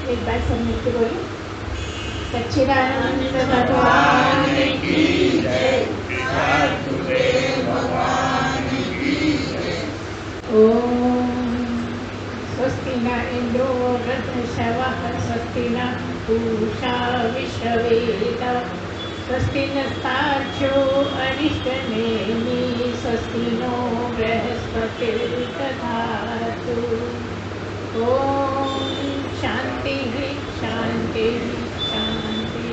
एक बार सब मिलके बोले सच्चिदानंद भगवान की जय, सद्गुरुदेव भगवान की जय। ओम स्वस्ति न इंद्रो वृद्धश्रवः स्वस्ति न पूषा विश्ववेदाः स्वस्ति नस्तार्क्ष्यो अरिष्टनेमि स्वस्ति नो बृहस्पतिर्दधातु। ओम शांति शांति शांति।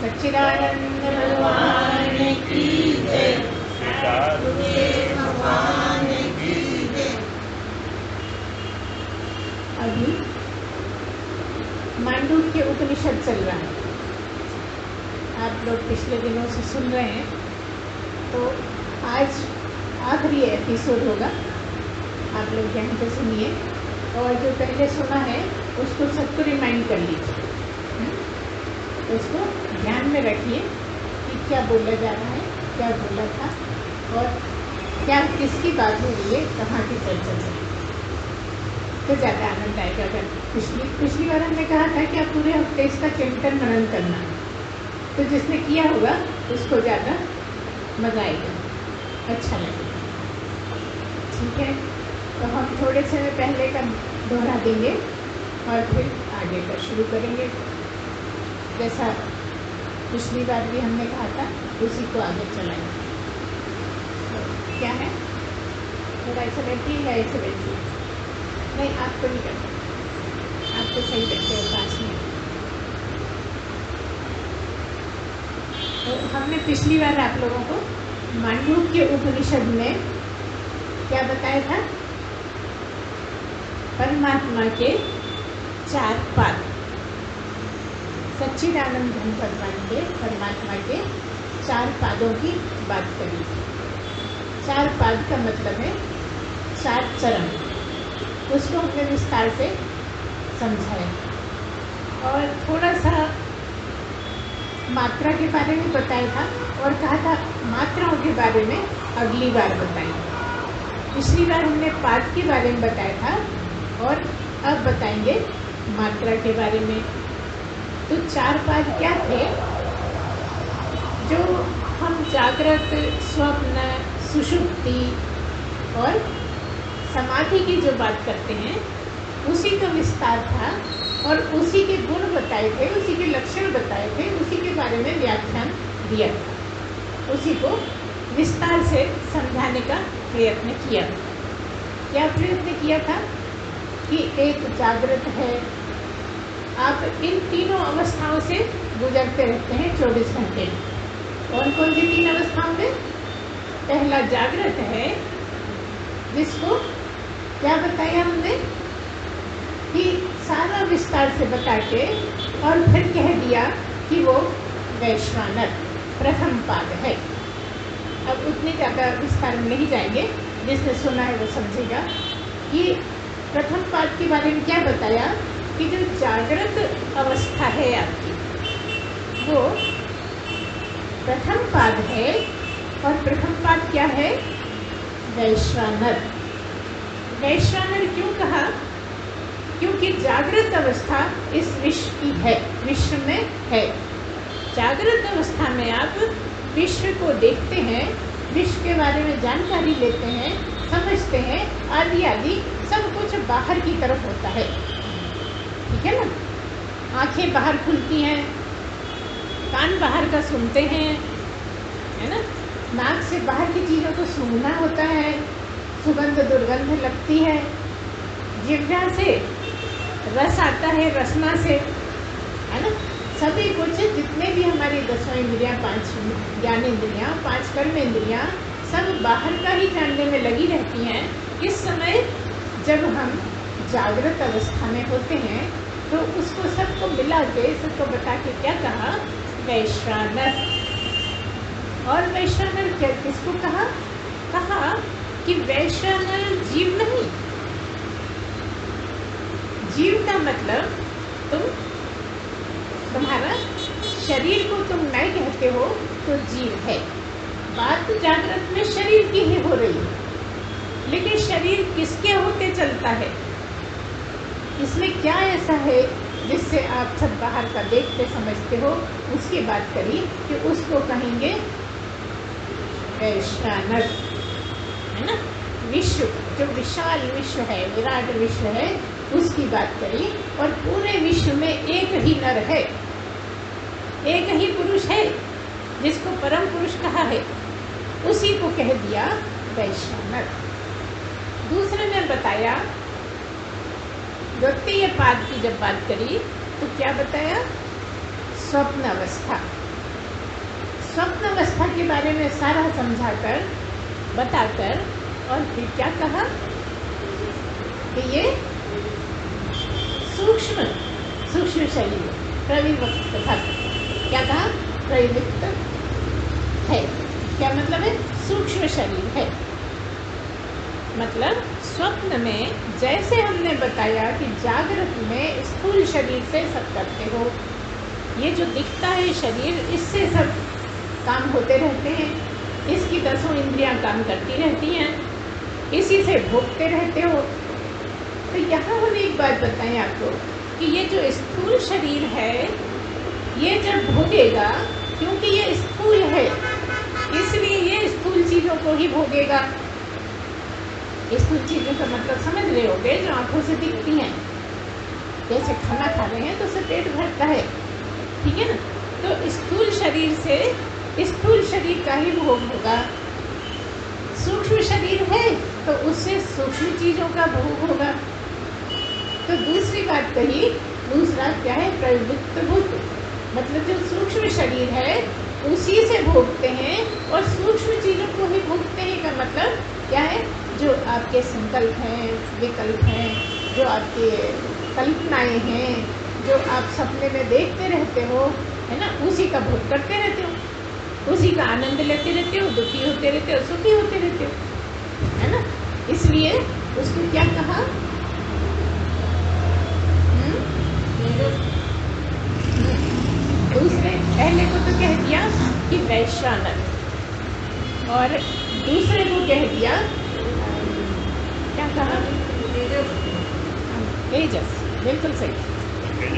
सच्चिदानंद भगवान की जय, सद्गुरुदेव भगवान की जय। अभी मांडूक्य उपनिषद चल रहा है, आप लोग पिछले दिनों से सुन रहे हैं, तो आज आखिरी एपिसोड होगा। आप लोग ध्यान से सुनिए और जो पहले सुना है उसको सबको रिमाइंड कर लीजिए, उसको ध्यान में रखिए कि क्या बोला जा रहा है, क्या बोला था और क्या किसकी बात हो रही है, कहाँ की चर्चा चल रही है, तो ज़्यादा आनंद आएगा। अगर पिछली बार हमने कहा था कि आप पूरे हफ्ते इसका चिंतन मनन करना, तो जिसने किया होगा उसको ज़्यादा मज़ा आएगा, अच्छा लगेगा। ठीक है, तो हम थोड़े समय पहले का दोहरा देंगे और फिर आगे का शुरू करेंगे। जैसा पिछली बार भी हमने कहा था उसी को आगे चलाएंगे। तो क्या है, थोड़ा ऐसे बैठिए या ऐसे बैठिए, नहीं आपको नहीं करना, आपको सही बैठे हो पास में। तो हमने पिछली बार आप लोगों को मांडूक्य उपनिषद में क्या बताया था, परमात्मा के 4 पाद, सच्चिदानंद घन भगवान के परमात्मा के 4 पादों की बात करी। 4 पाद का मतलब है 4 चरण, उसको हमने विस्तार से समझाया और थोड़ा सा मात्रा के बारे में बताया था और कहा था मात्राओं के बारे में अगली बार बताएंगे। पिछली बार हमने पाद के बारे में बताया था और अब बताएंगे मात्रा के बारे में। तो 4 पाद क्या थे, जो हम जागृत, स्वप्न, सुषुप्ति और समाधि की जो बात करते हैं उसी का विस्तार था और उसी के गुण बताए थे, उसी के लक्षण बताए थे, उसी के बारे में व्याख्यान दिया था, उसी को विस्तार से समझाने का प्रयत्न किया। क्या प्रयत्न किया था कि एक जागृत है, आप इन तीनों अवस्थाओं से गुजरते रहते हैं 24 घंटे। कौन कौन सी 3 अवस्थाओं में? पहला जागृत है, जिसको क्या बताया हमने कि सारा विस्तार से बता के और फिर कह दिया कि वो वैश्वानर प्रथम पाद है। अब उतने ज़्यादा विस्तार में नहीं जाएंगे, जिसने सुना है वो समझेगा कि प्रथम पाद के बारे में क्या बताया कि जो जागृत अवस्था है आपकी, वो प्रथम पाद है। और प्रथम पाद क्या है? वैश्वानर। वैश्वानर क्यों कहा? क्योंकि जागृत अवस्था इस विश्व की है, विश्व में है। जागृत अवस्था में आप विश्व को देखते हैं, विश्व के बारे में जानकारी लेते हैं, समझते हैं, आदि आदि सब कुछ बाहर की तरफ होता है। ठीक है ना, आंखें बाहर खुलती हैं, कान बाहर का सुनते हैं, है ना, नाक से बाहर की चीज़ों को सूंघना होता है, सुगंध दुर्गंध लगती है, जिह्वा से रस आता है, रसना से, है ना, सभी कुछ जितने भी हमारी 10 इंद्रियाँ, 5 ज्ञानेंद्रियाँ, 5 कर्मेंद्रियाँ, सब बाहर का ही जानने में लगी रहती हैं। इस समय जब हम जागृत अवस्था में होते हैं तो उसको सबको मिला के, सबको बता के क्या कहा? वैश्वानर। और वैश्वानर क्या, किसको कहा? कहा कि वैश्वानर जीव नहीं। जीव का मतलब तुम्हारा शरीर को तुम नहीं कहते हो तो जीव है। बात जागृत में शरीर की ही हो रही है, लेकिन शरीर किसके होते चलता है? इसमें क्या ऐसा है जिससे आप सब बाहर का देखते समझते हो, उसकी बात करी कि उसको कहेंगे वैश्वानर, है ना। विश्व, जो विशाल विश्व है, विराट विश्व है, उसकी बात करी। और पूरे विश्व में एक ही नर है, एक ही पुरुष है जिसको परम पुरुष कहा है, उसी को कह दिया वैश्वानर। दूसरे में बताया, द्वितीय पाद की जब बात करी तो क्या बताया, स्वप्न अवस्था। स्वप्न अवस्था के बारे में सारा समझाकर बताकर और फिर क्या कहा कि ये सूक्ष्म शरीर प्रविवक्त था। क्या कहा, प्रविवक्त है। क्या मतलब है, सूक्ष्म शरीर है। मतलब स्वप्न में जैसे हमने बताया कि जागृत में स्थूल शरीर से सब करते हो, ये जो दिखता है शरीर, इससे सब काम होते रहते हैं, इसकी 10 इंद्रियां काम करती रहती हैं, इसी से भोगते रहते हो। तो यहाँ हम एक बात बताएं आपको कि ये जो स्थूल शरीर है, ये जब भोगेगा, क्योंकि ये स्थूल है इसलिए ये स्थूल चीज़ों को ही भोगेगा। स्थूल चीज़ों का मतलब समझ रहे होगे, जो आंखों से दिखती हैं। जैसे खाना खा रहे हैं तो उससे पेट भरता है, ठीक है ना। तो स्थूल शरीर से स्थूल शरीर का ही भोग होगा। सूक्ष्म शरीर है तो उससे सूक्ष्म चीज़ों का भोग होगा। तो दूसरी बात कही, दूसरा क्या है, प्रवृत्त भूत। मतलब जो सूक्ष्म शरीर है उसी से भोगते हैं और सूक्ष्म चीज़ों को ही भोगते हैं। का मतलब क्या है, जो आपके संकल्प हैं, विकल्प हैं, जो आपके कल्पनाएं हैं, जो आप सपने में देखते रहते हो, है ना, उसी का भोग करते रहते हो, उसी का आनंद लेते रहते हो, दुखी होते रहते हो, सुखी होते रहते हो, है ना। इसलिए उसको क्या कहा, दूसरे पहले को तो कह दिया कि वैश्वानर, और दूसरे को कह दिया क्या कहा, तेजस। बिल्कुल सही,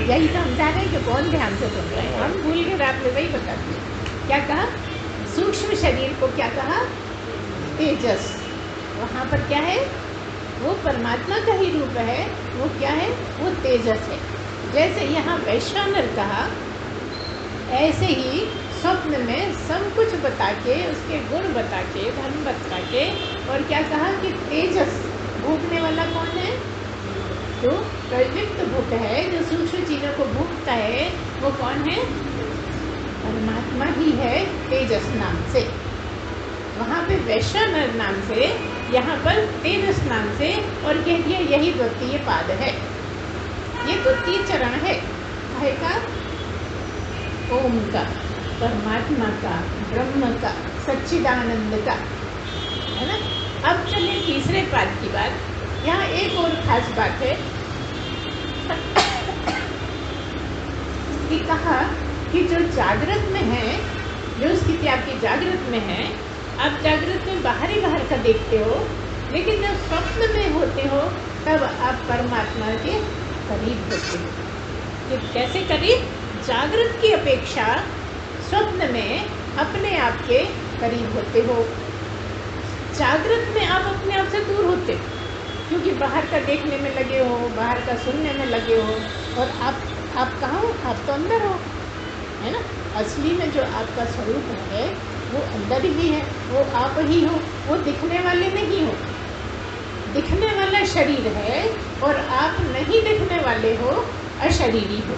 यही तो हम चाह रहे हैं कि कौन ध्यान से सुन रहे हैं, हम भूल गए, आपने वही बता दिया। क्या कहा, सूक्ष्म शरीर को क्या कहा, तेजस। वहाँ पर क्या है, वो परमात्मा का ही रूप है, वो क्या है, वो तेजस है। जैसे यहाँ वैश्वानर कहा, ऐसे ही स्वप्न में सब कुछ बता के, उसके गुण बता के, धर्म बता के, और क्या कहा कि तेजस, भोगने वाला कौन है, जो प्रवृत्त भूत है, जो सूक्ष्म चीज़ों को भोगता है, वो कौन है, परमात्मा ही है, तेजस नाम से। वहाँ पे वैश्वानर नाम से, यहाँ पर तेजस नाम से, और कह दिया यही द्वितीय पाद है। ये द्वितीय चरण है, है का, ओम का, परमात्मा का, ब्रह्म का, सच्चिदानंद का, है ना। अब चलिए तीसरे पाद की बात। यहाँ एक और खास बात है कि कहा कि जो जागृत में है, जो स्थिति आपकी जागृत में है, आप जागृत में बाहर का देखते हो, लेकिन जब स्वप्न में होते हो तब आप परमात्मा के करीब होते हो। कि कैसे करीब, जागृत की अपेक्षा स्वप्न में अपने आप के करीब होते हो। जागृत में आप अपने आप से दूर होते हो, क्योंकि बाहर का देखने में लगे हो, बाहर का सुनने में लगे हो, और आप कहाँ हो, आप तो अंदर हो, है ना। असली में जो आपका स्वरूप है वो अंदर ही है, वो आप ही हो, वो दिखने वाले नहीं हो। दिखने वाला शरीर है और आप नहीं दिखने वाले हो, अशरीरी हो,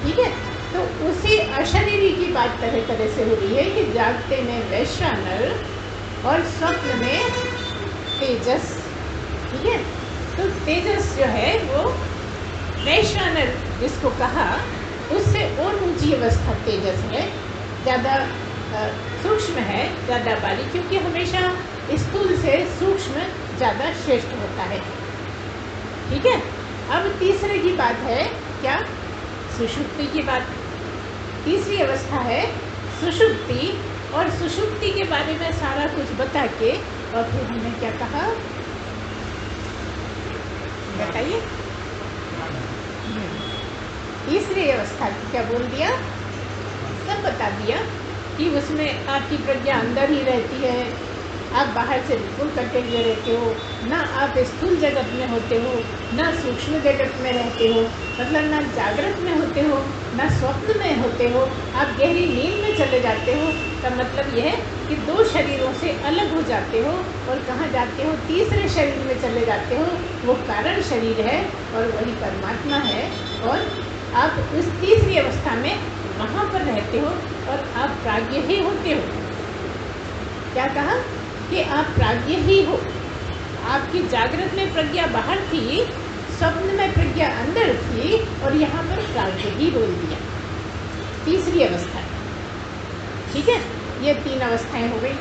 ठीक है। तो उसी अशरीरी की बात तरह तरह से हो रही है कि जागते में वैश्वानर और स्वप्न में तेजस, ठीक है। तो तेजस जो है वो वैश्वानर जिसको कहा, उससे और ऊंची अवस्था तेजस है, ज़्यादा सूक्ष्म है, ज़्यादा बारीक, क्योंकि हमेशा स्थूल से सूक्ष्म ज़्यादा श्रेष्ठ होता है, ठीक है। अब तीसरे की बात है क्या, सुषुप्ति की बात। तीसरी अवस्था है सुषुप्ति, और सुषुप्ति के बारे में सारा कुछ बता के, और फिर हमने क्या कहा, बताइए, तीसरी अवस्था की क्या बोल दिया, सब बता दिया कि उसमें आपकी प्रज्ञा अंदर ही रहती है, आप बाहर से बिल्कुल कटे हुए रहते हो, ना आप स्थूल जगत में होते हो, ना सूक्ष्म जगत में रहते हो, मतलब ना जागृत में होते हो, ना स्वप्न में होते हो, आप गहरी नींद में चले जाते हो। का मतलब यह है कि दो शरीरों से अलग हो जाते हो और कहाँ जाते हो, तीसरे शरीर में चले जाते हो, वो कारण शरीर है और वही परमात्मा है, और आप उस तीसरी अवस्था में वहाँ पर रहते हो और आप प्राज्ञ ही होते हो। क्या कहा कि आप प्राज्ञ ही हो। आपकी जागृत में प्रज्ञा बाहर थी, स्वप्न में प्रज्ञा अंदर थी, और यहाँ पर प्राज्ञ ही बोल दिया, तीसरी अवस्था। ठीक है, ये 3 अवस्थाएं हो गई।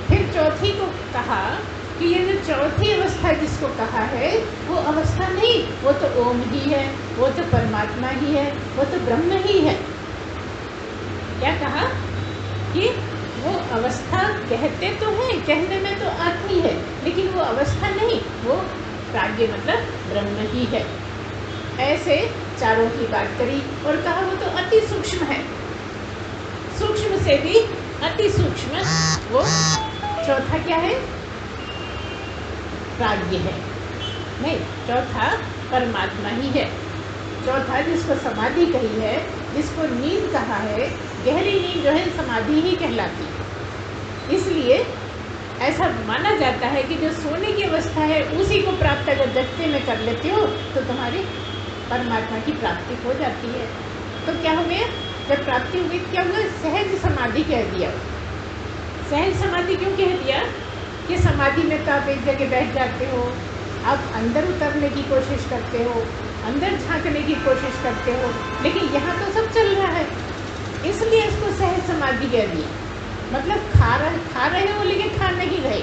फिर चौथी को कहा कि ये जो चौथी अवस्था जिसको कहा है वो अवस्था नहीं, वो तो ओम ही है, वो तो परमात्मा ही है, वो तो ब्रह्म ही है। क्या कहा कि वो अवस्था कहते तो हैं, कहने में तो आती है, लेकिन वो अवस्था नहीं, वो प्राज्ञ मतलब ब्रह्म ही है। ऐसे चारों की बात करी और कहा वो तो अति सूक्ष्म है, सूक्ष्म से भी अति सूक्ष्म वो चौथा क्या है, प्राज्ञ है। नहीं, चौथा परमात्मा ही है। चौथा जिसको समाधि कही है, जिसको नींद कहा है, गहरी नींद जो है समाधि ही कहलाती है। इसलिए ऐसा माना जाता है कि जो सोने की अवस्था है उसी को प्राप्त अगर जगते में कर लेते हो तो तुम्हारी परमात्मा की प्राप्ति हो जाती है। तो क्या हो गया, जब प्राप्ति हुई क्या हुआ, सहज समाधि कह दिया। सहज समाधि क्यों कह दिया कि समाधि में तो आप एक जगह बैठ जाते हो, आप अंदर उतरने की कोशिश करते हो, अंदर झांकने की कोशिश करते हो, लेकिन यहाँ तो सब चल रहा है, इसलिए इसको सहज समाधि कह दिया। मतलब खा रहे हो लेकिन खा नहीं रहे,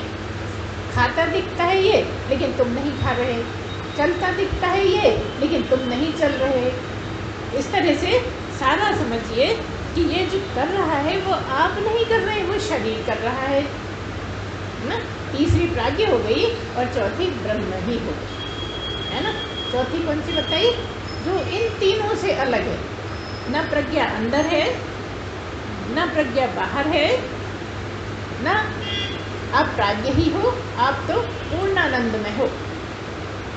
खाता दिखता है ये लेकिन तुम नहीं खा रहे, चलता दिखता है ये लेकिन तुम नहीं चल रहे। इस तरह से सारा समझिए कि ये जो कर रहा है वो आप नहीं कर रहे, वो शरीर कर रहा है ना। तीसरी प्राज्ञ हो गई और चौथी ब्रह्म ही हो गई, है ना। चौथी कौन सी बताई, जो इन तीनों से अलग है, न प्रज्ञा अंदर है, न प्रज्ञा बाहर है, न आप प्राज्ञ ही हो, आप तो पूर्ण आनंद में हो,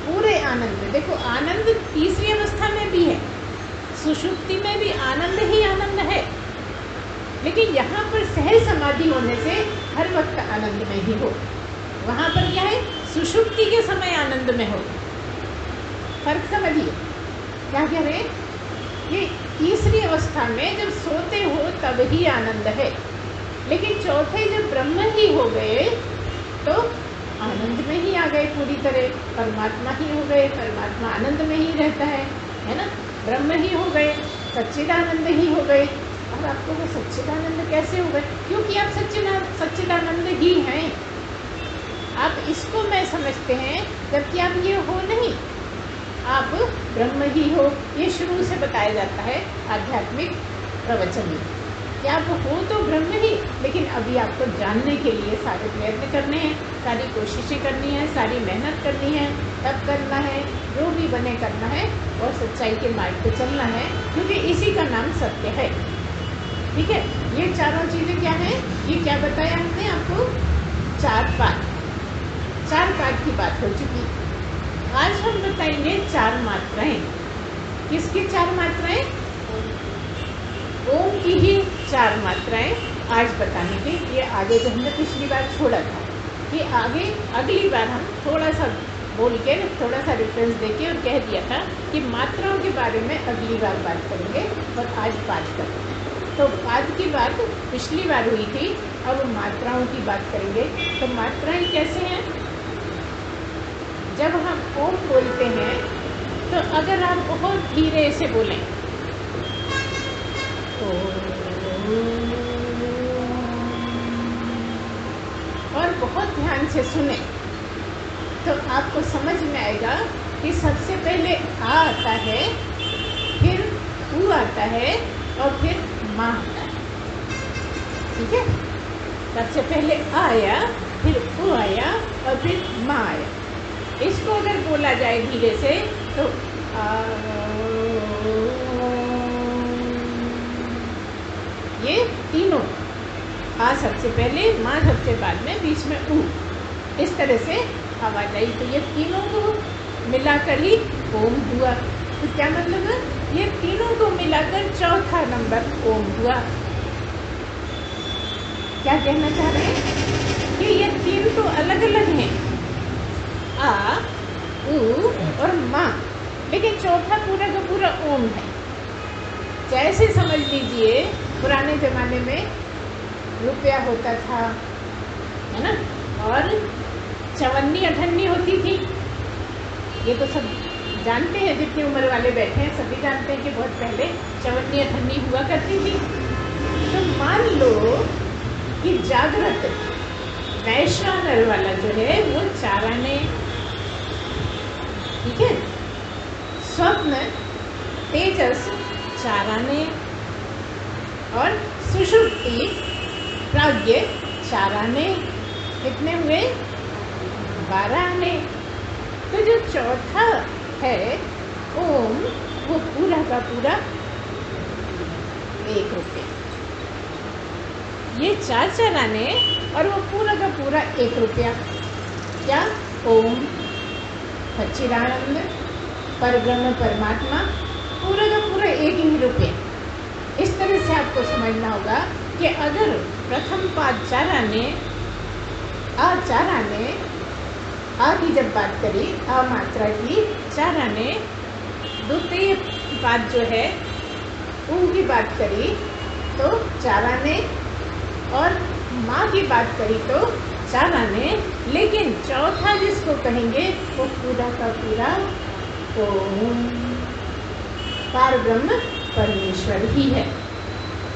पूरे आनंद में। देखो आनंद तीसरी अवस्था में भी है, सुषुप्ति में भी आनंद ही आनंद है, लेकिन यहाँ पर सहज समाधि होने से हर वक्त आनंद में ही हो। वहाँ पर क्या है, सुषुप्ति के समय आनंद में हो। फर्क समझिए क्या कह रहे हैं कि तीसरी अवस्था में जब सोते हो तब ही आनंद है, लेकिन चौथे जब ब्रह्म ही हो गए तो आनंद में ही आ गए पूरी तरह, परमात्मा ही हो गए, परमात्मा आनंद में ही रहता है ना। ब्रह्म ही हो गए, सच्चिदानंद ही हो गए। और आपको वो सच्चिदानंद कैसे हो गए, क्योंकि आप सच्चिदानंद ही हैं। आप इसको मैं समझते हैं जबकि आप ये हो नहीं, आप ब्रह्म ही हो। ये शुरू से बताया जाता है आध्यात्मिक प्रवचन में कि आप हो तो ब्रह्म ही, लेकिन अभी आपको जानने के लिए सारे प्रयत्न करने हैं, सारी कोशिशें करनी है, सारी मेहनत करनी है, तब करना है, जो भी बने करना है और सच्चाई के मार्ग पे चलना है, क्योंकि इसी का नाम सत्य है। ठीक है, ये चारों चीज़ें क्या हैं, ये क्या बताया हमने आपको, 4 पाठ, 4 पाठ की बात हो चुकी। आज हम बताएंगे 4 मात्राएं। किसकी 4 मात्राएं, ओम की ही 4 मात्राएं आज बताने की। ये आगे जो हमने पिछली बार छोड़ा था, कि आगे अगली बार हम थोड़ा सा बोल के, थोड़ा सा रेफरेंस देके और कह दिया था कि मात्राओं के बारे में अगली बार बात करेंगे और आज पाठ करेंगे। तो पाठ की बात पिछली बार हुई थी, अब मात्राओं की बात करेंगे। तो मात्राएं कैसे हैं, जब हम ओम बोलते हैं तो अगर आप बहुत धीरे से बोलें और बहुत ध्यान से सुने तो आपको समझ में आएगा कि सबसे पहले आ आता है, फिर ऊ आता है और फिर माँ आता है। ठीक है, सबसे पहले आ आया, फिर ऊ आया और फिर माँ आया। इसको अगर बोला जाए धीरे से तो आ तीनों, आ सबसे पहले, माँ सबसे बाद में, बीच में ऊ, इस तरह से आवाज आई। तो ये तीनों को मिलाकर ही ओम हुआ। तो क्या मतलब है, ये तीनों को मिलाकर चौथा नंबर ओम हुआ। क्या कहना चाह रहे हैं कि ये तीन तो अलग अलग हैं, आ, ऊ और माँ, लेकिन चौथा पूरा का पूरा ओम है। जैसे समझ लीजिए पुराने ज़माने में रुपया होता था, है ना, और चवन्नी अठन्नी होती थी। ये तो सब जानते हैं, जितनी उम्र वाले बैठे हैं सभी जानते हैं कि बहुत पहले चवन्नी अठन्नी हुआ करती थी। तो मान लो कि जागृत वैश्वानर वाला जो है वो 4 आने, ठीक है, स्वप्न तेजस 4 आने, और सुषुप्ति प्राज्ञ 4 आने, कितने हुए, 12 आने। तो जो चौथा है ओम, वो पूरा का पूरा 1 रुपया। ये 4 आने और वो पूरा का पूरा 1 रुपया। क्या, ओम सच्चिदानंद परब्रह्म परमात्मा, पूरा का पूरा 1 ही रुपया। इस तरह से आपको समझना होगा कि अगर प्रथम पाद 4 आने, आ 4 आने, आ की जब बात करी, आ मात्रा की 4 आने, द्वितीय पाद जो है ऊ की बात करी तो 4 आने, और माँ की बात करी तो 4 आने, लेकिन चौथा जिसको कहेंगे वो पूरा का पूरा ओम पार ब्रह्म परमेश्वर ही है।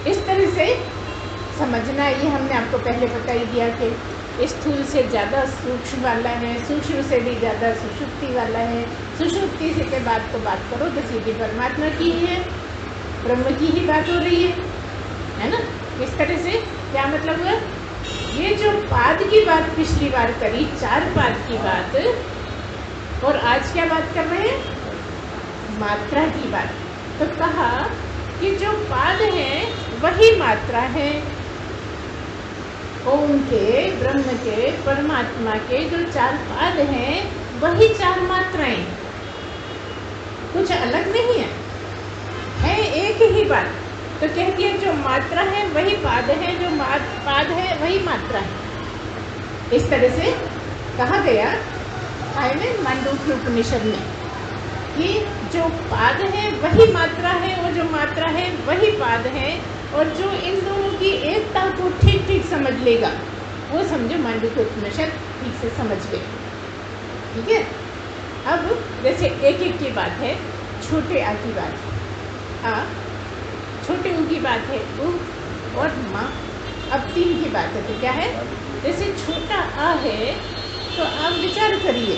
इस तरह से समझना, ये हमने आपको पहले बता ही दिया कि स्थूल से ज़्यादा सूक्ष्म वाला है, सूक्ष्म से भी ज़्यादा सुषुप्ति वाला है, सुषुप्ति से के बाद तो बात करो तो सीधी परमात्मा की ही है, ब्रह्म की ही बात हो रही है ना। इस तरह से क्या मतलब है, ये जो पाद की बात पिछली बार करी, 4 पाद की बात, और आज क्या बात कर रहे हैं, मात्रा की बात। तो कहा कि जो पाद है वही मात्रा है, ओम के, ब्रह्म के, परमात्मा के जो 4 पाद हैं वही 4 मात्राएं, कुछ अलग नहीं है एक ही बात। तो कहती है जो मात्रा है वही पाद है, जो पाद है वही मात्रा है। इस तरह से कहा गया आय में मांडूक्य उपनिषद में कि जो पाद है वही मात्रा है, और जो मात्रा है वही पाद है, और जो इन दोनों की एकता को ठीक ठीक समझ लेगा वो समझो मांडूक्य उपनिषद ठीक से समझ गए। ठीक है, अब जैसे एक एक की बात है, छोटे आ की बात है, आ, छोटे ऊ की बात है ऊ, और माँ। अब 3 की बात है, तो क्या है, जैसे छोटा आ है तो आप विचार करिए,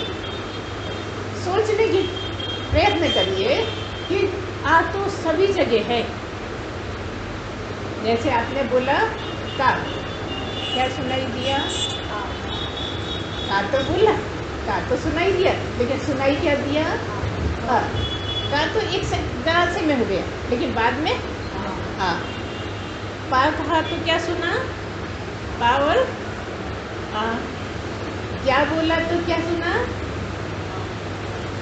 सोचने की प्रयत्न करिए कि आ तो सभी जगह है। जैसे आपने बोला का, क्या सुनाई दिया, का तो बोला, का तो सुनाई दिया, लेकिन सुनाई क्या दिया, का तो एक जरा से में हो गया, लेकिन बाद में आ। पा कहा तो क्या सुना, पावर आ। क्या बोला तो क्या सुना,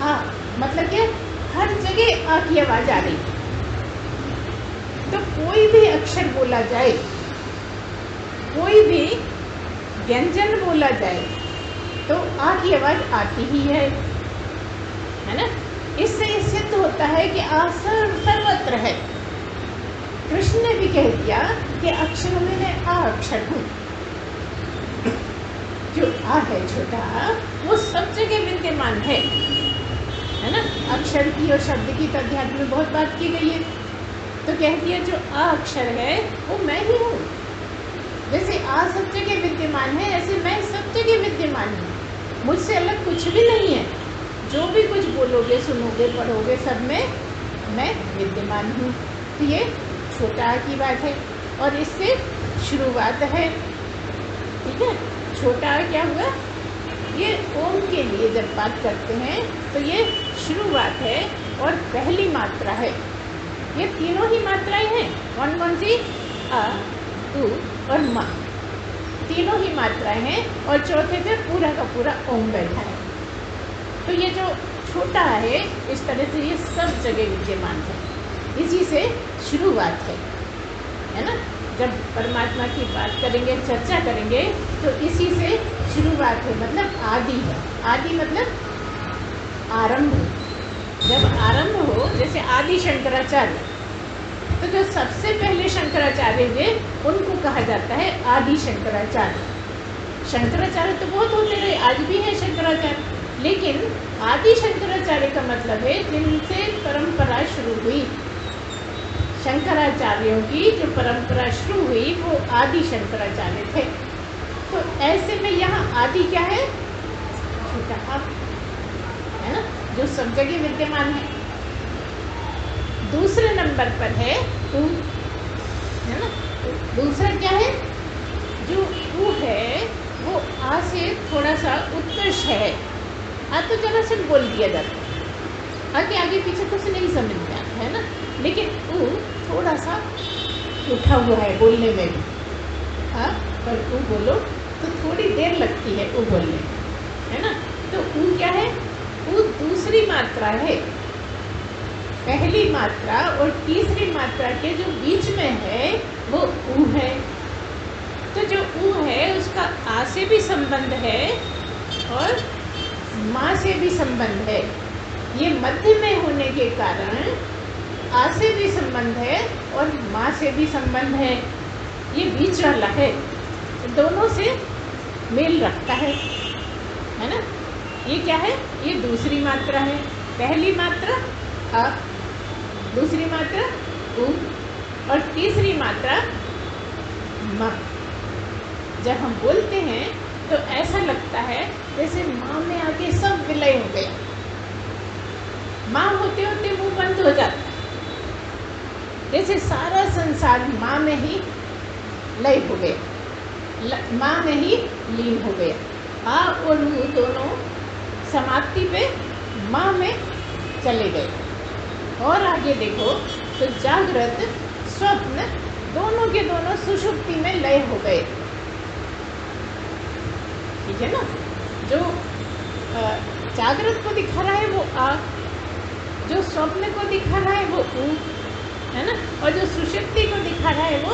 आ। मतलब क्या, हर जगह आ की आवाज आ रही। तो कोई भी अक्षर बोला जाए, कोई भी व्यंजन बोला जाए तो आ की आवाज आती ही है ना। इससे सिद्ध होता है कि आ सर्वत्र है। कृष्ण ने भी कह दिया कि अक्षरों में मैं आ अक्षर हूँ। जो आ है छोटा, वो सब जगह विद्यमान है ना। अक्षर की और शब्द की तो अध्यात्म में बहुत बात की गई है। तो कहती है जो आ अक्षर है वो मैं ही हूँ। जैसे आ सब जगह विद्यमान है, ऐसे मैं सब जगह विद्यमान हूँ। मुझसे अलग कुछ भी नहीं है। जो भी कुछ बोलोगे, सुनोगे, पढ़ोगे, सब में मैं विद्यमान हूँ। तो ये छोटा आ की बात है और इससे शुरुआत है। ठीक है, छोटा आ क्या हुआ, ये ओम के लिए जब बात करते हैं तो ये शुरुआत है और पहली मात्रा है। ये तीनों ही मात्राएं हैं। कौन कौन सी, आ, उ और मा, तीनों ही मात्राएं हैं और चौथे पे पूरा का पूरा ओम बैठा है। तो ये जो छोटा है इस तरह से ये सब जगह विद्यमान है, इसी से शुरुआत है ना। जब परमात्मा की बात करेंगे, चर्चा करेंगे तो इसी से शुरुआत है, मतलब आदि है। आदि मतलब आरंभ। जब आरंभ हो, जैसे आदि शंकराचार्य, तो जो सबसे पहले शंकराचार्य हुए उनको कहा जाता है आदि शंकराचार्य। शंकराचार्य तो बहुत होते रहे, आज भी है शंकराचार्य, लेकिन आदि शंकराचार्य का मतलब है जिनसे परंपरा शुरू हुई। शंकराचार्यों की जो परंपरा शुरू हुई वो आदि शंकराचार्य थे। तो ऐसे में यहाँ आदि क्या है? छोटा आप, है ना, जो सब जगह विद्यमान है। दूसरे नंबर पर है उ, है ना। दूसरा क्या है? जो उ है वो आ से थोड़ा सा उत्कर्ष है। आ तो जरा से बोल दिया जाता है, आगे आगे पीछे कुछ नहीं समझ में आता है ना, लेकिन उ थोड़ा सा उठा हुआ है बोलने में भी। हाँ, पर उ बोलो तो थोड़ी देर लगती है उ बोलने, है ना। तो उ क्या है? उ दूसरी मात्रा है। पहली मात्रा और तीसरी मात्रा के जो बीच में है वो उ है। तो जो उ है उसका आ से भी संबंध है और माँ से भी संबंध है। ये मध्य में होने के कारण आ से भी संबंध है और माँ से भी संबंध है। ये बीच वाला है, दोनों से मेल रखता है ना। ये क्या है? ये दूसरी मात्रा है। पहली मात्रा आ, दूसरी मात्रा उ और तीसरी मात्रा माँ। जब हम बोलते हैं तो ऐसा लगता है जैसे माँ में आके सब विलय हो गया। माँ होते होते मुंह बंद हो जाता है, जैसे सारा संसार माँ में ही लय हो गया, माँ में ही लीन हो गया। आ और उ दोनों समाप्ति पे माँ में चले गए। और आगे देखो तो जागृत स्वप्न दोनों के दोनों सुषुप्ति में लय हो गए। ठीक है ना। जो जागृत को दिखा रहा है वो आ, जो स्वप्न को दिखा रहा है वो उ, है ना, और जो सुषुप्ति को दिखा रहा है वो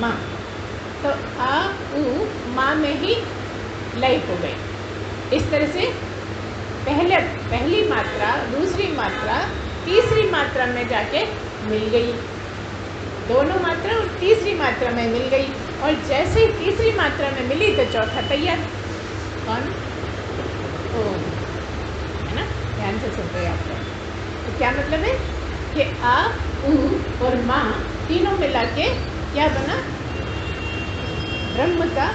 माँ। तो आ उ माँ में ही लय हो गए। इस तरह से पहली मात्रा दूसरी मात्रा तीसरी मात्रा में जाके मिल गई। दोनों मात्रा और तीसरी मात्रा में मिल गई, और जैसे ही तीसरी मात्रा में मिली तो चौथा तैयार। कौन? ओम, है ना। ध्यान से सुन रहे हैं आप लोग। तो क्या मतलब है कि आ उ और माँ तीनों मिला के क्या बना? ब्रह्म का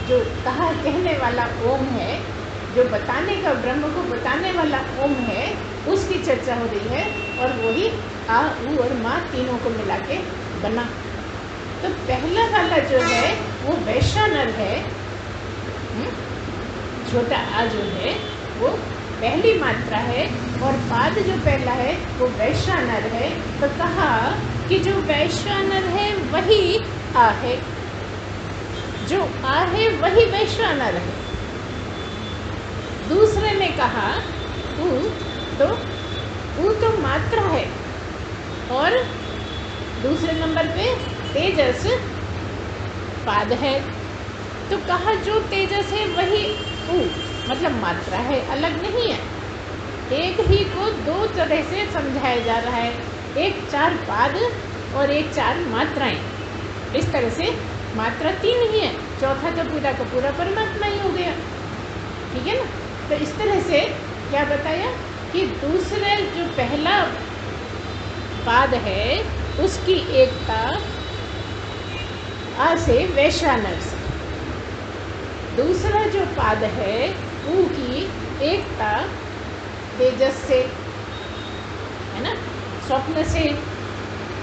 जो कहने वाला ओम है, जो बताने का, ब्रह्म को बताने वाला ओम है, उसकी चर्चा हो रही है। और वही आ उ और माँ तीनों को मिला के बना। तो पहला वाला जो है वो वैश्वानर है। छोटा आ जो है वो पहली मात्रा है, और पाद जो पहला है वो वैश्वानर है। तो कहा कि जो वैश्वानर है वही आ है, जो आ है वही वैश्वानर है। दूसरे में कहा उ तो मात्रा है, और दूसरे नंबर पे तेजस पाद है। तो कहा जो तेजस है वही उ, मतलब मात्रा है, अलग नहीं है। एक ही को दो तरह से समझाया जा रहा है, एक 4 पाद और एक 4 मात्राएं। इस तरह से मात्रा 3 ही है, चौथा तो पूरा का पूरा परमात्मा ही हो गया। ठीक है ना। तो इस तरह से क्या बताया कि दूसरे जो पहला पाद है उसकी एकता आ से वैश्वानर से, दूसरा जो पाद है उ की एकता तेजस से, है ना, स्वप्न से।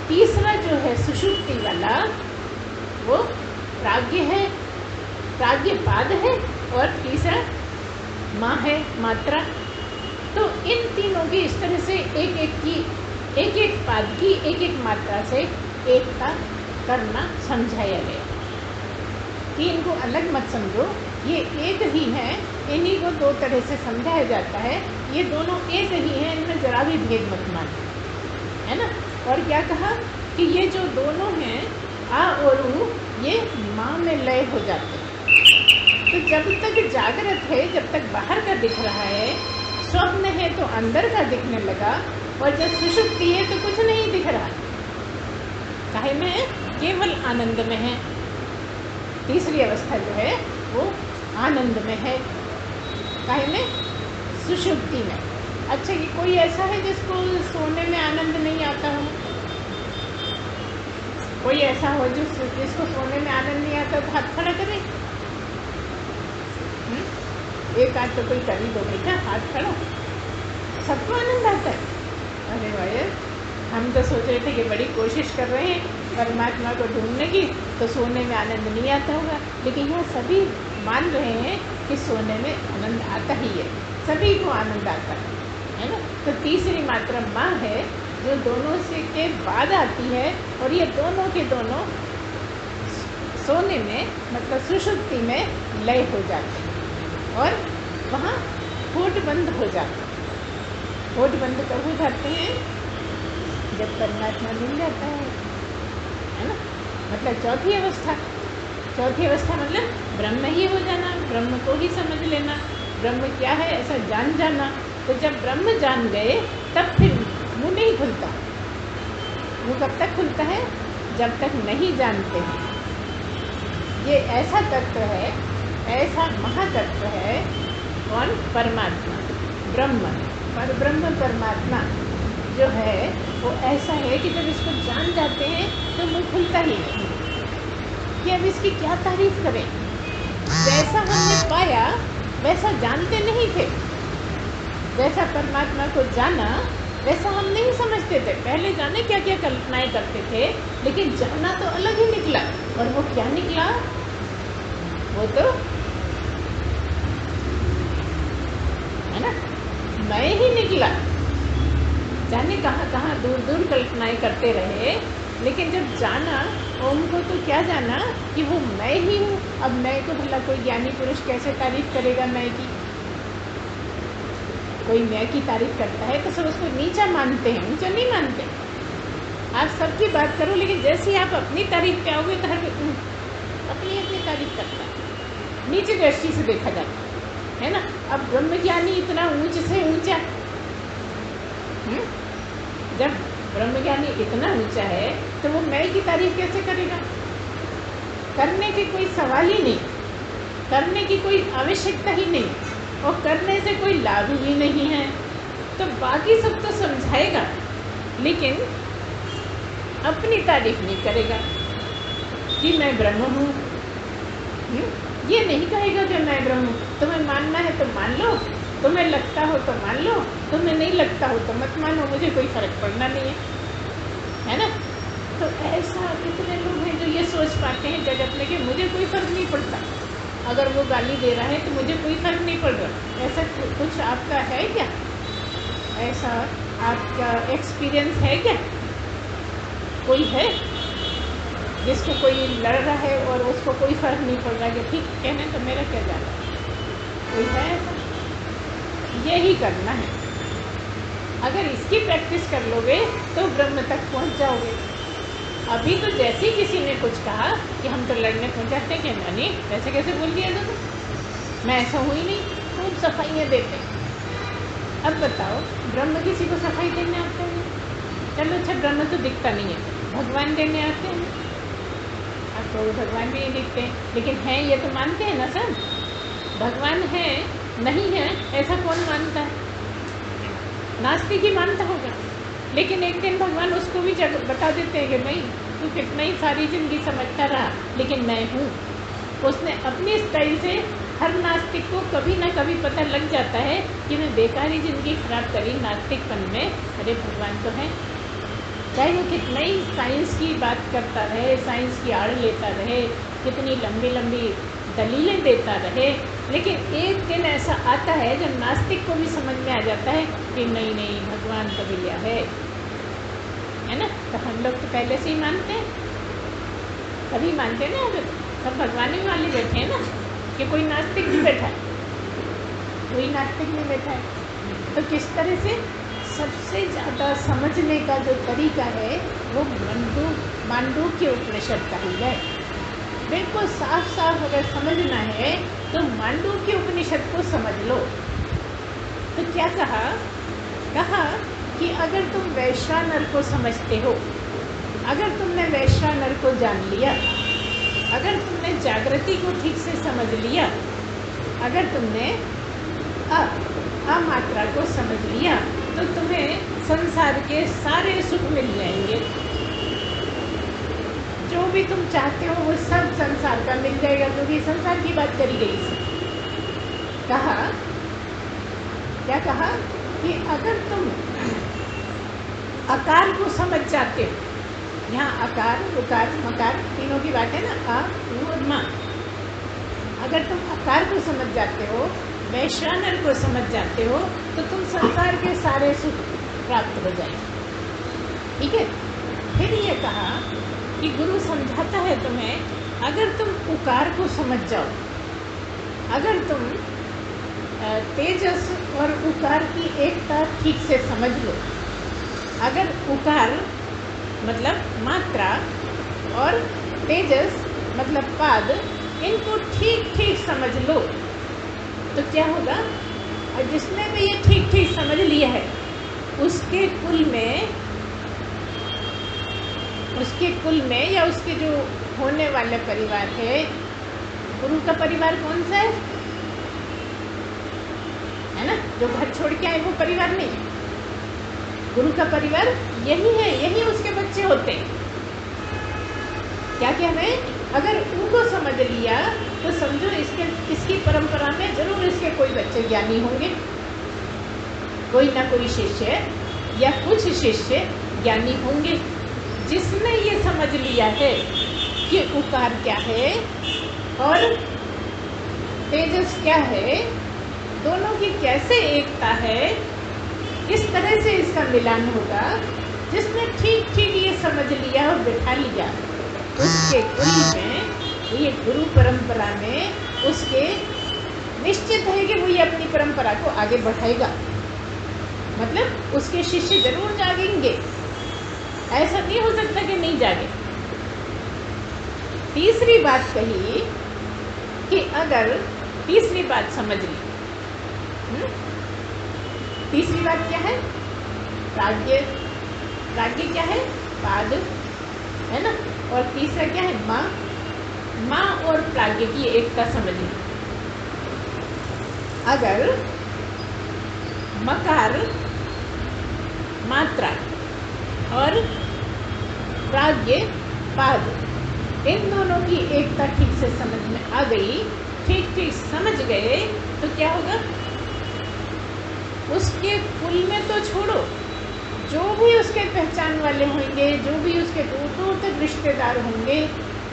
तीसरा जो है सुषुप्ति वाला वो प्राज्ञ है, प्राज्ञ पाद है, और तीसरा माँ है, मात्रा। तो इन तीनों की इस तरह से एक एक पाद की एक एक मात्रा से एकता करना समझाया गया कि इनको अलग मत समझो, ये एक ही हैं, इन्हीं को दो तरह से समझाया जाता है, ये दोनों एक ही हैं, इनमें ज़रा भी भेद मत मानो, है ना। और क्या कहा कि ये जो दोनों हैं आ और ऊ, ये माँ में लय हो जाते हैं। तो जब तक जागृत है, जब तक बाहर का दिख रहा है, स्वप्न है तो अंदर का दिखने लगा, और जब सुषुप्ति है तो कुछ नहीं दिख रहा, काहे में है, केवल आनंद में है। तीसरी अवस्था जो है वो आनंद में है, काहे में, सुषुप्ति में। अच्छा, ये कोई ऐसा है जिसको सोने में आनंद नहीं आता हो? कोई ऐसा हो जिसको सोने में आनंद नहीं आता तो हाथ खड़ा करे। एक आध तो कोई कर ही दो बेटा, हाथ खड़ा। सबको आनंद आता है? अरे भाई, हम तो सोच रहे थे कि बड़ी कोशिश कर रहे हैं परमात्मा को ढूंढने की, तो सोने में आनंद नहीं आता होगा, लेकिन यह सभी मान रहे हैं कि सोने में आनंद आता ही है, सभी को आनंद आता है ना। तो तीसरी मात्रा माँ है जो दोनों से के बाद आती है, और ये दोनों के दोनों सोने में, मतलब सुषुप्ति में लय हो जाते हैं, और वहाँ होठ बंद हो जाते हैं। होठ बंद कब हो जाते हैं? जब परमात्मा मिल जाता है ना। मतलब चौथी अवस्था मतलब ब्रह्म ही हो जाना, ब्रह्म को ही समझ लेना, ब्रह्म क्या है ऐसा जान जाना। तो जब ब्रह्म जान गए तब फिर मुँह नहीं खुलता। मुँह कब तक खुलता है? जब तक नहीं जानते हैं। ये ऐसा तत्व है, ऐसा महातत्व है, कौन? परमात्मा, ब्रह्म, पर ब्रह्म परमात्मा जो है वो ऐसा है कि जब इसको जान जाते हैं तो मुँह खुलता ही नहीं कि अब इसकी क्या तारीफ करें। जैसा हमने पाया वैसा जानते नहीं थे, जैसा परमात्मा को जाना वैसा हम नहीं समझते थे। पहले जाने क्या क्या कल्पनाएं करते थे, लेकिन जाना तो अलग ही निकला। और वो क्या निकला? वो तो है ना, मैं ही निकला। जाने कहाँ कहाँ दूर दूर कल्पनाएं करते रहे, लेकिन जब जाना उनको तो क्या जाना कि वो मैं ही हूँ। अब मैं को भला कोई ज्ञानी पुरुष कैसे तारीफ करेगा मैं की? कोई मैं की तारीफ करता है तो सब उसको नीचा मानते हैं, ऊंचा नहीं मानते। आप सबकी बात करो, लेकिन जैसे ही आप अपनी तारीफ पे आओगे तो हर अपनी अपनी तारीफ करता है, नीचे दृष्टि से देखा जाता है ना। अब ब्रह्मज्ञानी इतना ऊंच से ऊंचा, जब ब्रह्मज्ञानी इतना ऊंचा है तो वो मैं की तारीफ कैसे करेगा? करने की कोई सवाल ही नहीं, करने की कोई आवश्यकता ही नहीं, और करने से कोई लाभ भी नहीं है। तो बाकी सब तो समझाएगा, लेकिन अपनी तारीफ नहीं करेगा कि मैं ब्रह्म हूँ। ये नहीं कहेगा कि मैं ब्रह्म हूँ। तुम्हें मानना है तो मान लो, तुम्हें लगता हो तो मान लो, तुम्हें नहीं लगता हो तो मत मानो, मुझे कोई फर्क पड़ना नहीं है ना। तो ऐसा कितने लोग हैं जो ये सोच पाते हैं जगत में कि मुझे कोई फर्क नहीं पड़ता, अगर वो गाली दे रहा है तो मुझे कोई फर्क नहीं पड़ रहा। ऐसा कुछ आपका है क्या? ऐसा आपका एक्सपीरियंस है क्या? कोई है जिसको कोई लड़ रहा है और उसको कोई फर्क नहीं पड़ रहा कि ठीक कहने तो मेरा क्या जा रहा है? कोई है ऐसा? यही करना है। अगर इसकी प्रैक्टिस कर लोगे तो ब्रह्म तक पहुंच जाओगे। अभी तो जैसे ही किसी ने कुछ कहा कि हम तो लड़ने पहुंच जाते हैं, क्या नहीं वैसे कैसे बोल दिया था? मैं ऐसा हुई नहीं, खूब सफाइयाँ देते हैं। अब बताओ, ब्रह्म किसी को सफाई देने आते हैं? चलो अच्छा, ब्रह्म तो दिखता नहीं है, भगवान देने आते हैं। अब तो भगवान भी नहीं दिखते, लेकिन हैं ये तो मानते हैं ना सब। भगवान है नहीं है ऐसा कौन मानता है? नास्तिक ही मानता होगा। लेकिन एक दिन भगवान उसको भी बता देते हैं कि भाई तू कितना ही सारी ज़िंदगी समझता रहा, लेकिन मैं हूँ। उसने अपनी स्टाइल से हर नास्तिक को कभी ना कभी पता लग जाता है कि मैं बेकार ही ज़िंदगी खराब करी नास्तिकपन में, अरे भगवान तो है। चाहे वो कितना ही साइंस की बात करता रहे, साइंस की आड़ लेता रहे, कितनी लंबी लंबी दलीलें देता रहे, लेकिन एक दिन ऐसा आता है जब नास्तिक को भी समझ में आ जाता है कि नहीं नहीं भगवान तो भैया है ना। तो हम लोग तो पहले से ही मानते हैं, तभी मानते हैं ना, अगर सब भगवान वाले बैठे हैं ना, कि कोई नास्तिक नहीं बैठा है, कोई नास्तिक नहीं बैठा है। तो किस तरह से सबसे ज़्यादा समझने का जो तरीका है वो मांडूक्य उपनिषद का ही है। बिल्कुल साफ साफ अगर समझना है तो मांडूक्य उपनिषद को समझ लो। तो क्या कहा कि अगर तुम वैश्वानर को समझते हो, अगर तुमने वैश्वानर को जान लिया, अगर तुमने जागृति को ठीक से समझ लिया, अगर तुमने अमात्रा को समझ लिया, तो तुम्हें संसार के सारे सुख मिल जाएंगे। जो भी तुम चाहते हो वो सब संसार का मिल जाएगा, क्योंकि संसार की बात करी गई थी। क्या कहा कि अगर तुम आकार को समझ जाते हो, यहाँ आकार उकार मकार तीनों की बात है ना, आ ऊ और माँ। अगर तुम आकार को समझ जाते हो, वैश्वानर को समझ जाते हो, तो तुम संसार के सारे सुख प्राप्त हो जाएंगे। ठीक है। फिर ये कहा कि गुरु समझाता है तुम्हें, अगर तुम उकार को समझ जाओ, अगर तुम तेजस और उकार की एकता ठीक से समझ लो, अगर उकार मतलब मात्रा और तेजस मतलब पाद, इनको ठीक ठीक समझ लो, तो क्या होगा? और जिसने भी ये ठीक ठीक समझ लिया है, उसके कुल में या उसके जो होने वाला परिवार है, गुरु का परिवार कौन सा है ना? जो घर छोड़ के आए वो परिवार नहीं, गुरु का परिवार यही है, यही उसके बच्चे होते हैं। क्या कह रहे हैं? अगर उनको समझ लिया तो समझो इसकी परंपरा में जरूर इसके कोई बच्चे ज्ञानी होंगे, कोई ना कोई शिष्य या कुछ शिष्य ज्ञानी होंगे। जिसने ये समझ लिया है कि उकार क्या है और तेजस क्या है, दोनों की कैसे एकता है, किस तरह से इसका मिलान होगा, जिसने ठीक ठीक ये समझ लिया और बिठा लिया, उसके कुल में, ये गुरु परंपरा में उसके निश्चित है कि वो ये अपनी परंपरा को आगे बढ़ाएगा। मतलब उसके शिष्य जरूर जागेंगे, ऐसा नहीं हो सकता कि नहीं जागे। तीसरी बात कही कि अगर तीसरी बात समझ ली, तीसरी बात क्या है? प्राज्ञ। प्राज्ञ क्या है? पाद है ना। और तीसरा क्या है? माँ और प्राज्ञ की एकता समझ ली। अगर मकार मात्रा और प्राज्ञ पाद, इन दोनों की एकता ठीक से समझ में आ गई, ठीक ठीक समझ गए, तो क्या होगा? उसके कुल में तो छोड़ो, जो भी उसके पहचान वाले होंगे, जो भी उसके दूर दूर तक रिश्तेदार होंगे,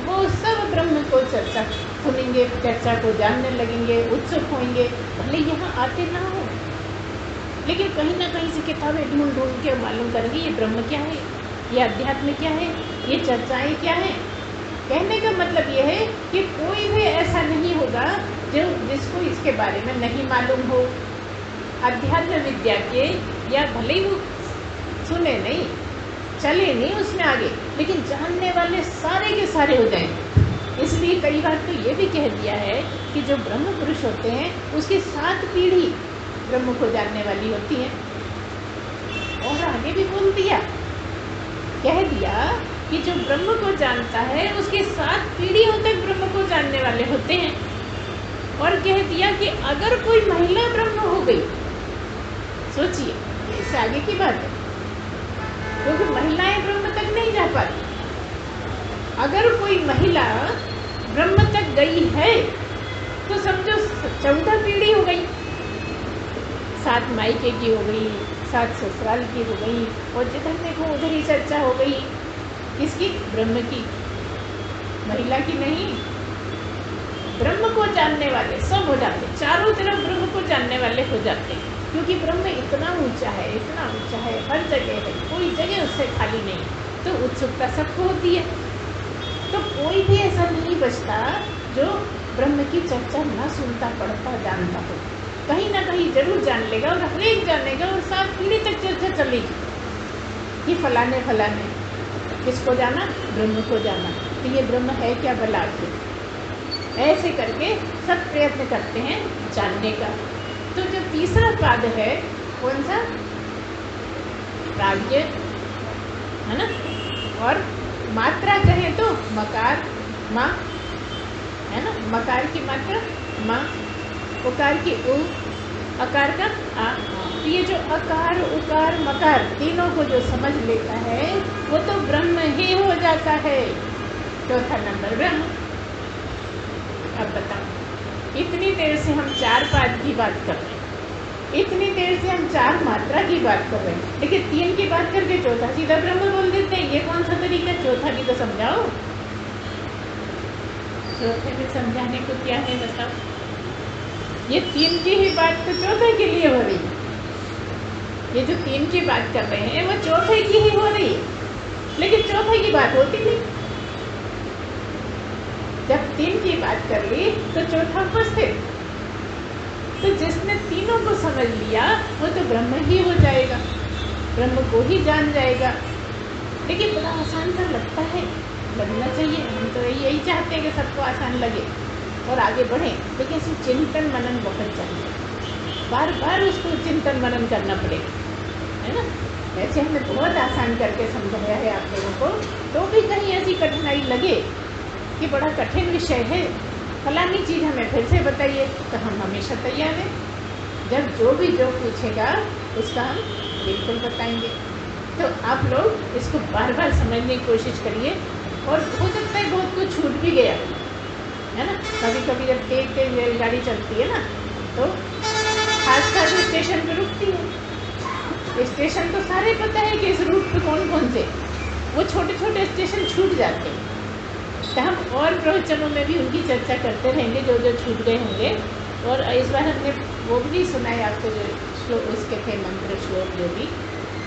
वो सब ब्रह्म को चर्चा सुनेंगे, चर्चा को जानने लगेंगे, उत्सुक होंगे। भले यहाँ आते ना हो, लेकिन कहीं ना कहीं से किताबें ढूंढ ढूंढ के मालूम करेंगे ये ब्रह्म क्या है, ये अध्यात्म क्या है, ये चर्चाएं क्या है। कहने का मतलब ये है कि कोई भी ऐसा नहीं होगा जिसको इसके बारे में नहीं मालूम हो। अध्यात्म विद्या के, या भले ही वो सुने नहीं, चले नहीं उसमें आगे, लेकिन जानने वाले सारे के सारे हो जाएंगे। इसलिए कई बार तो ये भी कह दिया है कि जो ब्रह्म पुरुष होते हैं उसकी 7 पीढ़ी ब्रह्म को जानने वाली होती है। और आगे भी बोल दिया, कह दिया कि जो ब्रह्म को जानता है उसके 7 पीढ़ियों तक ब्रह्म को जानने वाले होते हैं। और कह दिया कि अगर कोई महिला ब्रह्म हो गई, सोचिए इससे आगे की बात है, क्योंकि महिलाएं ब्रह्म तक नहीं जा पाती। अगर कोई महिला ब्रह्म तक गई है तो समझो 14 पीढ़ी हो गई, 7 मायके की हो गई, 7 ससुराल की हो गई, और जिधर देखो उधर ही चर्चा हो गई। किसकी? ब्रह्म की, महिला की नहीं। ब्रह्म को जानने वाले सब हो जाते, चारों तरफ ब्रह्म को जानने वाले हो जाते, क्योंकि ब्रह्म इतना ऊंचा है, इतना ऊंचा है, हर जगह है, कोई जगह उससे खाली नहीं। तो उत्सुकता सबको होती है। तो कोई भी ऐसा नहीं बचता जो ब्रह्म की चर्चा ना सुनता, पढ़ता, जानता हो। कहीं ना कहीं जरूर जान लेगा और हर एक जानेगा और 7 पीढ़ी तक चर्चा चलेगी कि फलाने फलाने किसको जाना, ब्रह्म को जाना। तो ये ब्रह्म है क्या भला आखिर, ऐसे करके सब प्रयत्न करते हैं जानने का। तो जो तीसरा पाद है कौन सा, प्राज्ञ है ना। और मात्रा कहें तो मकार माँ है ना, मकार की मात्रा माँ, उकार की उ, अकार का आ। तो ये जो अकार उकार मकार तीनों को जो समझ लेता है वो तो ब्रह्म ही हो जाता है। चौथा नंबर ब्रह्म। अब बताओ, इतनी देर से हम 4 पाद की बात कर रहे हैं, इतनी देर से हम 4 मात्रा की बात कर रहे हैं, लेकिन 3 की बात करके चौथा सीधा ब्रह्म बोल देते हैं। ये कौन सा तरीका, चौथा भी तो समझाओ। चौथे में समझाने को क्या है बताओ। ये 3 की ही बात तो चौथे के लिए हो रही है। ये जो 3 की बात कर रहे हैं वो चौथे की ही हो रही है, लेकिन चौथे की बात होती नहीं। जब 3 की बात कर ली तो चौथा उपस्थित। तो जिसने तीनों को समझ लिया वो तो ब्रह्म ही हो जाएगा, ब्रह्म को ही जान जाएगा। लेकिन बड़ा आसान सा लगता है, लगना चाहिए। हम तो यही चाहते हैं कि सबको आसान लगे और आगे बढ़ें, लेकिन इसमें चिंतन मनन बहुत चाहिए, बार बार उसको चिंतन मनन करना पड़ेगा, है ना। वैसे हमने बहुत आसान करके समझाया है आप लोगों को, तो भी कहीं ऐसी कठिनाई लगे कि बड़ा कठिन विषय है, फलानी चीज़ हमें फिर से बताइए, तो हम हमेशा तैयार हैं। जब जो भी जो पूछेगा उसका हम बिल्कुल बताएंगे। तो आप लोग इसको बार बार समझने की कोशिश करिए, और हो सकता है बहुत कुछ छूट भी गया है ना। कभी कभी जब तेज तेज रेलगाड़ी चलती है ना, तो खासकर स्टेशन पे रुकती है। स्टेशन तो सारे पता है कि इस रूट पे कौन कौन से, वो छोटे छोटे स्टेशन छूट जाते हैं। तो हम और प्रवचनों में भी उनकी चर्चा करते रहेंगे जो जो छूट गए होंगे। और इस बार हमने वो भी सुनाए आपको, जो श्लोक उसके थे मंत्र श्लोक जो भी,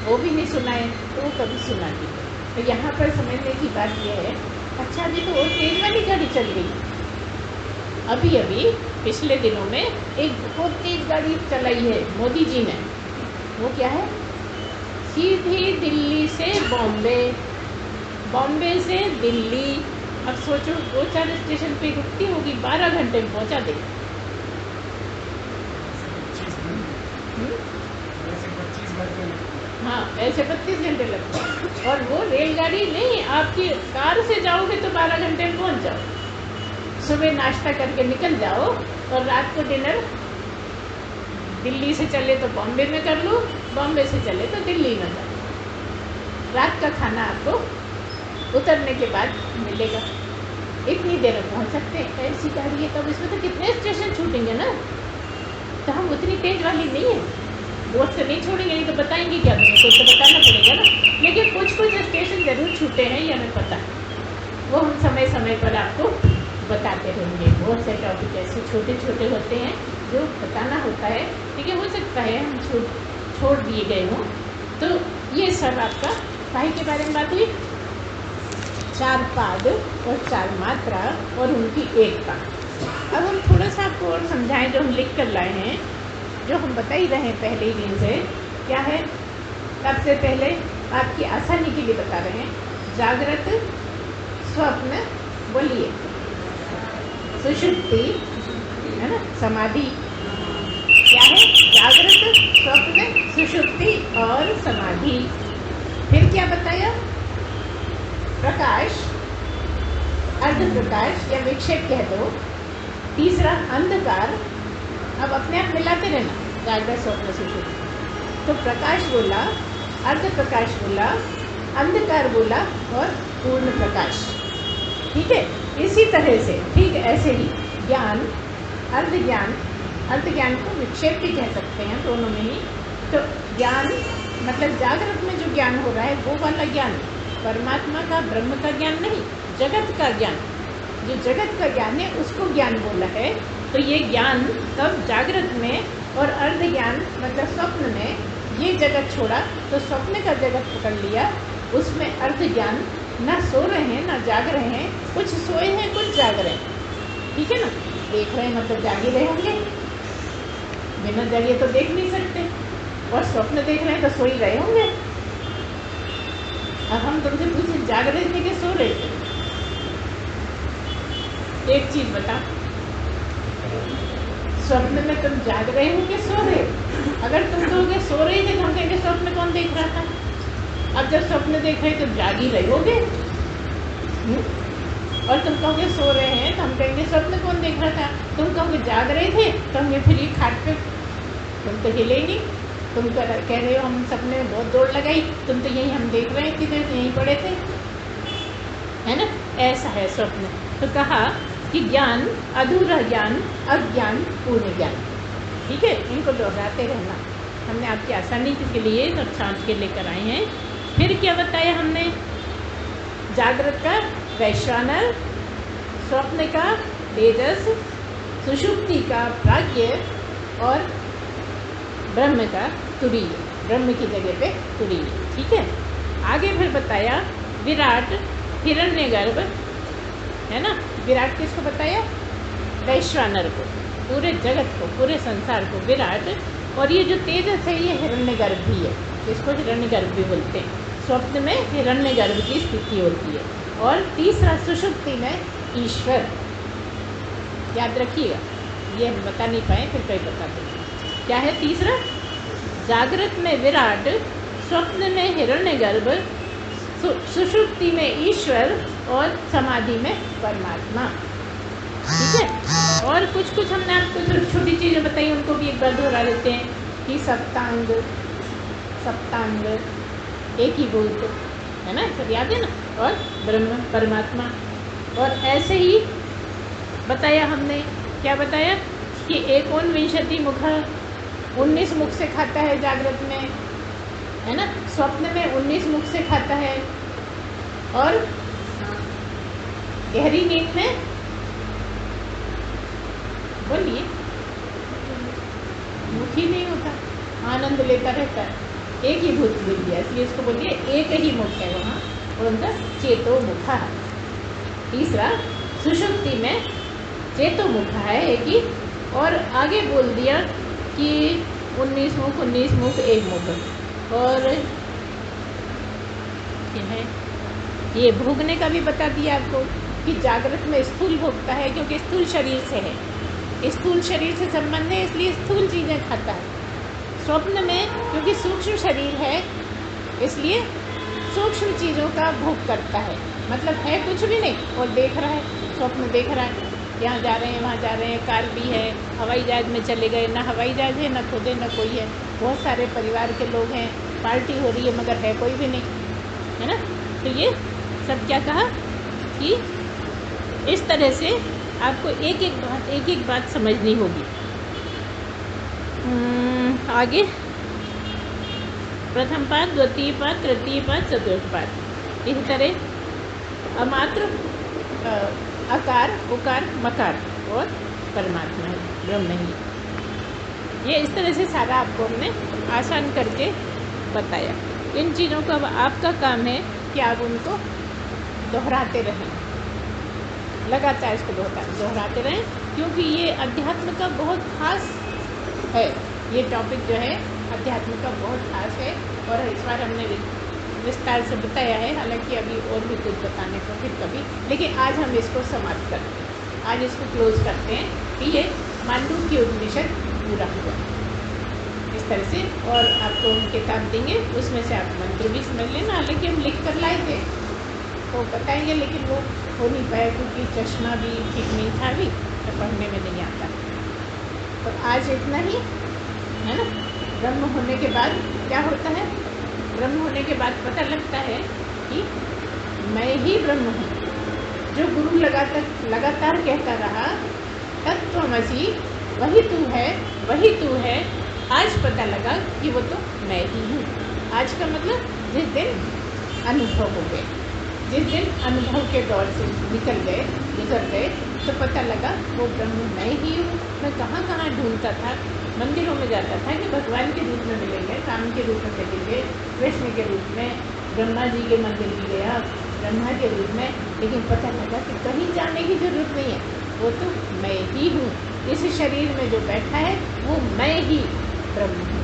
वो भी नहीं सुनाए, तो वो कभी सुना दी। तो यहाँ पर समझने की बात यह है, अच्छा अभी तो और तेज वाली गाड़ी चल गई। अभी अभी पिछले दिनों में एक बहुत तेज गाड़ी चलाई है मोदी जी ने। वो क्या है, सीधी दिल्ली से बॉम्बे, बॉम्बे से दिल्ली। अब सोचो 2-4 स्टेशन पे रुकती होगी, 12 घंटे में पहुंचा देगी। हाँ, ऐसे 25 घंटे लगते हैं। और वो रेलगाड़ी नहीं, आपकी कार से जाओगे तो 12 घंटे में पहुंच जाओ। सुबह नाश्ता करके निकल जाओ और रात को डिनर दिल्ली से चले तो बॉम्बे में कर लो, बॉम्बे से चले तो दिल्ली में कर लो। रात का खाना आपको उतरने के बाद मिलेगा, इतनी देर में पहुंच सकते हैं। ऐसी गाड़ी है, तब इसमें तो कितने स्टेशन छूटेंगे ना। तो हम उतनी तेज वाली नहीं है, बोर्ड से नहीं छोड़ेंगे, नहीं तो बताएंगे क्या, कुछ तो बताना पड़ेगा ना। लेकिन कुछ कुछ स्टेशन जरूर छूटे हैं, ये हमें पता है, वो हम समय समय पर आपको बताते रहेंगे। बहुत से टॉपिक ऐसे छोटे छोटे होते हैं जो बताना होता है, लेकिन हो सकता है हम छोड़ दिए गए हों। तो ये सब आपका काहे के बारे में बात हुई, 4 पाद और 4 मात्रा और उनकी एकता। अब हम थोड़ा सा आपको और समझाएं, जो हम लिख कर लाए हैं, जो हम बता ही रहे हैं पहले ही दिन से। क्या है, सबसे पहले आपकी आसानी के लिए बता रहे हैं, जागृत, स्वप्न, बोलिए, सुषुप्ति है ना, समाधि। क्या है, जागृत, स्वप्न, सुषुप्ति और समाधि। फिर क्या बताया, प्रकाश, अर्ध प्रकाश या विक्षेप कह दो। तीसरा अंधकार। अब अपने आप मिलाते रहना, जागृत, स्वप्न, सुषुप्ति। तो प्रकाश बोला, अर्ध प्रकाश बोला, अंधकार बोला और पूर्ण प्रकाश। ठीक है, इसी तरह से ठीक ऐसे ही ज्ञान, अर्ध ज्ञान, अर्ध ज्ञान को विक्षेप भी कह सकते हैं दोनों में ही। तो ज्ञान मतलब जागृत में जो ज्ञान हो रहा है वो वाला ज्ञान, परमात्मा का, ब्रह्म का ज्ञान नहीं, जगत का ज्ञान। जो जगत का ज्ञान है उसको ज्ञान बोला है। तो ये ज्ञान तब जागृत में, और अर्ध ज्ञान मतलब स्वप्न में ये जगत छोड़ा तो स्वप्न का जगत पकड़ लिया, उसमें अर्ध ज्ञान ना सो रहे हैं ना जाग रहे हैं, कुछ सोए हैं कुछ जाग रहे हैं, ठीक है ना। देख रहे हैं मतलब जाग ही रहे होंगे, बिना जागे तो देख नहीं सकते, और स्वप्न देख रहे हैं तो सो ही रहे होंगे। अब हम तुमसे पूछे जाग रहे थे कि सो रहे थे, एक चीज बता, स्वप्न में तुम जाग रहे हो कि सो रहे हो? अगर तुम कहोगे सो रहे थे तो हम कहेंगे स्वप्न कौन देख रहा था। अब जब स्वप्न देख रहे तो जाग ही रहे होगे, और तुम कहोगे सो रहे हैं तो हम कहेंगे स्वप्न कौन देख रहा था। तुम कहोगे जाग रहे थे तो हम फिर ये खाट पे, तुम तो हिले ही नहीं, तुम कह रहे हो हम सपने में बहुत दौड़ लगाई, तुम तो यही हम देख रहे हैं किधर यहीं पड़े थे, है ना। ऐसा है स्वप्न। तो कहा कि ज्ञान अधूरा ज्ञान, अज्ञान पूर्ण ज्ञान, ठीक है। इनको दोहराते रहना, हमने आपकी आसानी के लिए और छांट के लेकर आए हैं। फिर क्या बताया हमने, जागृत का वैश्वानर, स्वप्न का तेजस, सुषुप्ति का प्राज्ञ और ब्रह्म का तुरीय, ब्रह्म की जगह पे तुरीय, ठीक है। आगे फिर बताया विराट, हिरण्यगर्भ, है ना। विराट किसको बताया, वैश्वानर को, पूरे जगत को, पूरे संसार को विराट। और ये जो तेजस है ये हिरण्यगर्भ भी है, इसको हिरण्यगर्भ भी बोलते हैं। स्वप्न में हिरण्यगर्भ की स्थिति होती है। और तीसरा सुषुप्ति में ईश्वर, याद रखिएगा, ये हम बता नहीं पाए फिर कहीं बताते हैं। क्या है तीसरा, जागृत में विराट, स्वप्न में हिरण्यगर्भ, सुषुप्ति में ईश्वर और समाधि में परमात्मा, ठीक है। और कुछ कुछ हमने आपको छोटी छोटी चीज़ें बताई, उनको भी एक बार दोहरा लेते हैं कि सप्तांग, सप्तांग एक ही भूत, है ना, सब याद है ना। और ब्रह्म परमात्मा। और ऐसे ही बताया हमने, क्या बताया कि एकोनविंशति मुख, 19 मुख से खाता है जागृत में, है ना। स्वप्न में 19 मुख से खाता है, और गहरी नींद में, बोलिए, मुख ही नहीं होता, आनंद लेता रहता है, एक ही भूत मिल गया, इसलिए इसको बोलिए एक ही मुख है वहाँ, और उनका चेतो मुखा है। तीसरा सुषुप्ति में चेतो मुखा है एक ही, और आगे बोल दिया कि 19 मुख, 19 मुख, एक मुख। और क्या है, ये भोगने का भी बता दिया आपको कि जागृत में स्थूल भोगता है, क्योंकि स्थूल शरीर से है, स्थूल शरीर से संबंध है, इसलिए स्थूल चीज़ें खाता है। स्वप्न में क्योंकि सूक्ष्म शरीर है, इसलिए सूक्ष्म चीज़ों का भोग करता है, मतलब है कुछ भी नहीं और देख रहा है, स्वप्न देख रहा है, यहाँ जा रहे हैं वहाँ जा रहे हैं, कार भी है, हवाई जहाज में चले गए, ना हवाई जहाज है ना खुद है ना कोई है, बहुत सारे परिवार के लोग हैं, पार्टी हो रही है मगर है कोई भी नहीं, है ना। तो ये सब क्या कहा कि इस तरह से आपको एक एक बात समझनी होगी। आगे प्रथम पाद, द्वितीय पाद, तृतीय पाद, चतुर्थ पाद, इस तरह अमात्र, अकार, उकार, मकार और परमात्मा है, ब्रह्म ही। ये इस तरह से सारा आपको हमने आसान करके बताया। इन चीज़ों का अब आपका काम है कि आप उनको दोहराते रहें, लगातार इसको दोहराते रहें, क्योंकि ये अध्यात्म का बहुत खास है, ये टॉपिक जो है अध्यात्म का बहुत खास है। और इस बार हमने विस्तार से बताया है, हालांकि अभी और भी कुछ बताने को फिर कभी, लेकिन आज हम इसको समाप्त करते हैं, आज इसको क्लोज करते हैं कि ये मांडूक्य उपनिषद पूरा हुआ इस तरह से। और आपको किताब देंगे, उसमें से आप मंत्र भी समझ लेना, हालांकि हम लिख कर लाए थे तो बताएंगे, लेकिन वो हो नहीं पाया क्योंकि चश्मा भी ठीक नहीं था अभी, तो पढ़ने में नहीं आता। तो आज इतना ही, है ना। ब्रह्म होने के बाद क्या होता है, ब्रह्म होने के बाद पता लगता है कि मैं ही ब्रह्म हूँ। जो गुरु लगातार कहता रहा तत्त्वमसि, वही तू है, वही तू है, आज पता लगा कि वो तो मैं ही हूँ। आज का मतलब जिस दिन अनुभव हो गए, जिस दिन अनुभव के दौर से गुजर गए तो पता लगा वो ब्रह्म मैं ही हूँ। मैं कहाँ कहाँ ढूंढता था, मंदिरों में जाता था कि भगवान के रूप में मिलेंगे, राम के रूप में मिलेंगे, कृष्ण के रूप में, ब्रह्मा जी के मंदिर भी गया, ब्रह्मा के रूप में, लेकिन पता लगा कि कहीं जाने की जरूरत नहीं है, वो तो मैं ही हूँ, इस शरीर में जो बैठा है वो मैं ही ब्रह्म हूँ।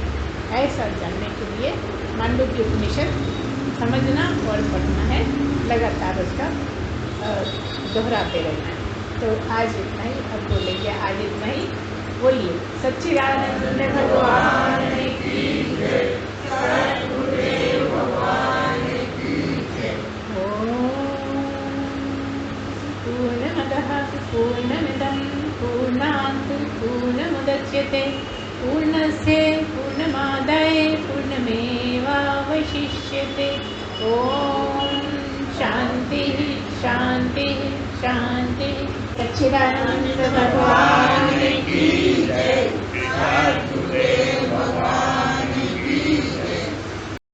ऐसा जानने के लिए मांडुक्य उपनिषद समझना और पढ़ना है, लगातार उसका दोहराते रहना है। तो आज इतना ही, अब बोलेंगे आज इतना ही। बोलिए सच्चिदानंद भगवान की जय, सद्गुरुदेव भगवान की जय। पूर्णमदः पूर्णमिदं पूर्णात् पूर्णमुदच्यते पूर्णस्य पूर्णमादाय पूर्णमेवावशिष्यते। ॐ शांति शांति शांति। सच्चिदानंद भगवान की जय।